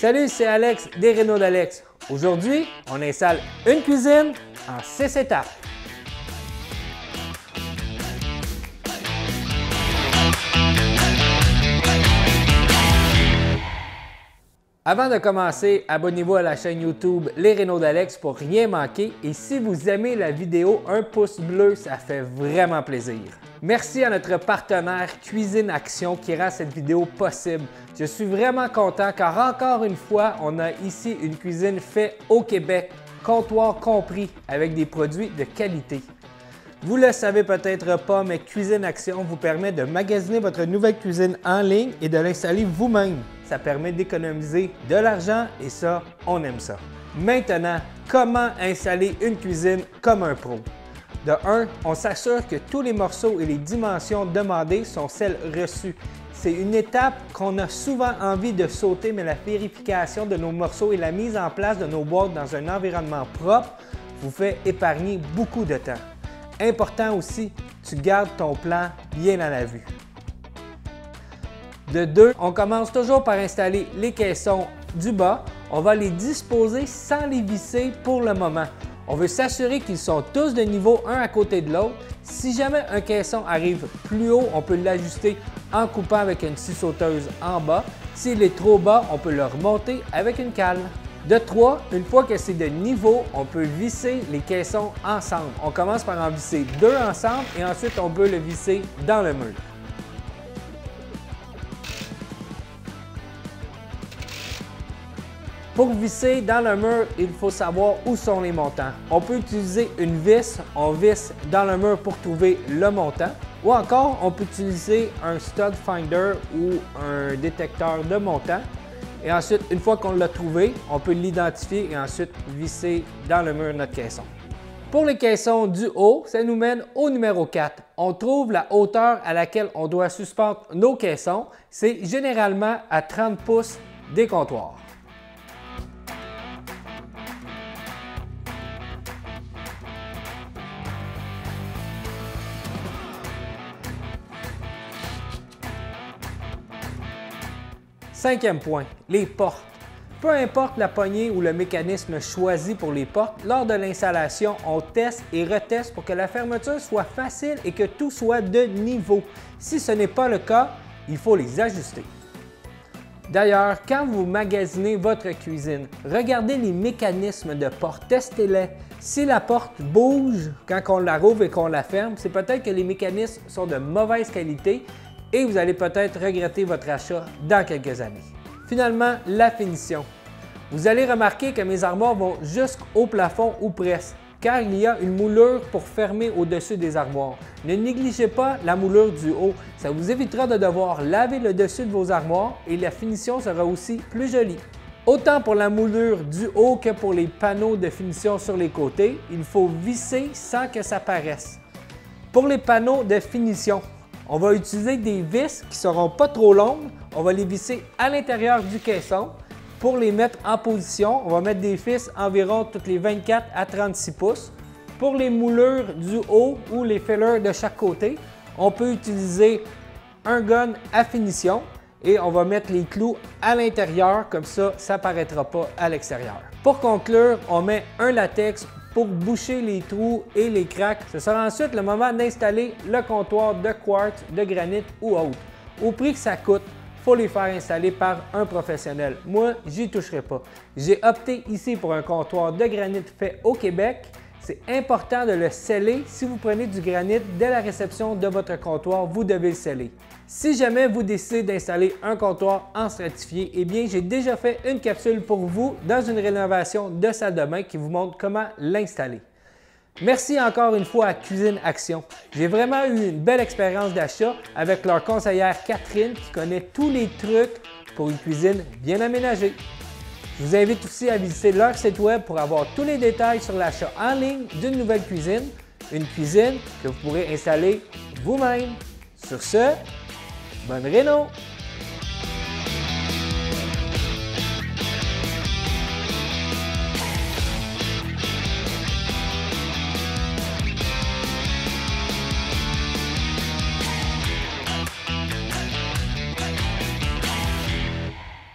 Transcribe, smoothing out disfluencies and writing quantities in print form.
Salut, c'est Alex des Rénaux d'Alex. Aujourd'hui, on installe une cuisine en 6 étapes. Avant de commencer, abonnez-vous à la chaîne YouTube Les Rénaux d'Alex pour rien manquer et si vous aimez la vidéo, un pouce bleu, ça fait vraiment plaisir. Merci à notre partenaire Cuisine Action qui rend cette vidéo possible. Je suis vraiment content car encore une fois, on a ici une cuisine faite au Québec, comptoir compris, avec des produits de qualité. Vous ne le savez peut-être pas, mais Cuisine Action vous permet de magasiner votre nouvelle cuisine en ligne et de l'installer vous-même. Ça permet d'économiser de l'argent et ça, on aime ça. Maintenant, comment installer une cuisine comme un pro? De 1, on s'assure que tous les morceaux et les dimensions demandées sont celles reçues. C'est une étape qu'on a souvent envie de sauter, mais la vérification de nos morceaux et la mise en place de nos boîtes dans un environnement propre vous fait épargner beaucoup de temps. Important aussi, tu gardes ton plan bien à la vue. De 2, on commence toujours par installer les caissons du bas. On va les disposer sans les visser pour le moment. On veut s'assurer qu'ils sont tous de niveau un à côté de l'autre. Si jamais un caisson arrive plus haut, on peut l'ajuster en coupant avec une scie sauteuse en bas. S'il est trop bas, on peut le remonter avec une cale. De 3, une fois que c'est de niveau, on peut visser les caissons ensemble. On commence par en visser 2 ensemble et ensuite on peut le visser dans le mur. Pour visser dans le mur, il faut savoir où sont les montants. On peut utiliser une vis, on visse dans le mur pour trouver le montant. Ou encore, on peut utiliser un stud finder ou un détecteur de montant. Et ensuite, une fois qu'on l'a trouvé, on peut l'identifier et ensuite visser dans le mur notre caisson. Pour les caissons du haut, ça nous mène au numéro 4. On trouve la hauteur à laquelle on doit suspendre nos caissons. C'est généralement à 30 pouces des comptoirs. Cinquième point, les portes. Peu importe la poignée ou le mécanisme choisi pour les portes, lors de l'installation, on teste et reteste pour que la fermeture soit facile et que tout soit de niveau. Si ce n'est pas le cas, il faut les ajuster. D'ailleurs, quand vous magasinez votre cuisine, regardez les mécanismes de porte, testez-les. Si la porte bouge quand on la rouvre et qu'on la ferme, c'est peut-être que les mécanismes sont de mauvaise qualité et vous allez peut-être regretter votre achat dans quelques années. Finalement, la finition. Vous allez remarquer que mes armoires vont jusqu'au plafond ou presque, car il y a une moulure pour fermer au-dessus des armoires. Ne négligez pas la moulure du haut, ça vous évitera de devoir laver le dessus de vos armoires et la finition sera aussi plus jolie. Autant pour la moulure du haut que pour les panneaux de finition sur les côtés, il faut visser sans que ça paraisse. Pour les panneaux de finition, on va utiliser des vis qui ne seront pas trop longues. On va les visser à l'intérieur du caisson. Pour les mettre en position, on va mettre des vis environ toutes les 24 à 36 pouces. Pour les moulures du haut ou les fillers de chaque côté, on peut utiliser un gun à finition et on va mettre les clous à l'intérieur, comme ça, ça ne paraîtra pas à l'extérieur. Pour conclure, on met un latex pour boucher les trous et les craques. Ce sera ensuite le moment d'installer le comptoir de quartz, de granit ou autre. Au prix que ça coûte, il faut les faire installer par un professionnel. Moi, j'y toucherai pas. J'ai opté ici pour un comptoir de granit fait au Québec. C'est important de le sceller. Si vous prenez du granit dès la réception de votre comptoir, vous devez le sceller. Si jamais vous décidez d'installer un comptoir en stratifié, eh bien, j'ai déjà fait une capsule pour vous dans une rénovation de salle de bain qui vous montre comment l'installer. Merci encore une fois à Cuisine Action. J'ai vraiment eu une belle expérience d'achat avec leur conseillère Catherine qui connaît tous les trucs pour une cuisine bien aménagée. Je vous invite aussi à visiter leur site web pour avoir tous les détails sur l'achat en ligne d'une nouvelle cuisine, une cuisine que vous pourrez installer vous-même. Sur ce, bonne réno!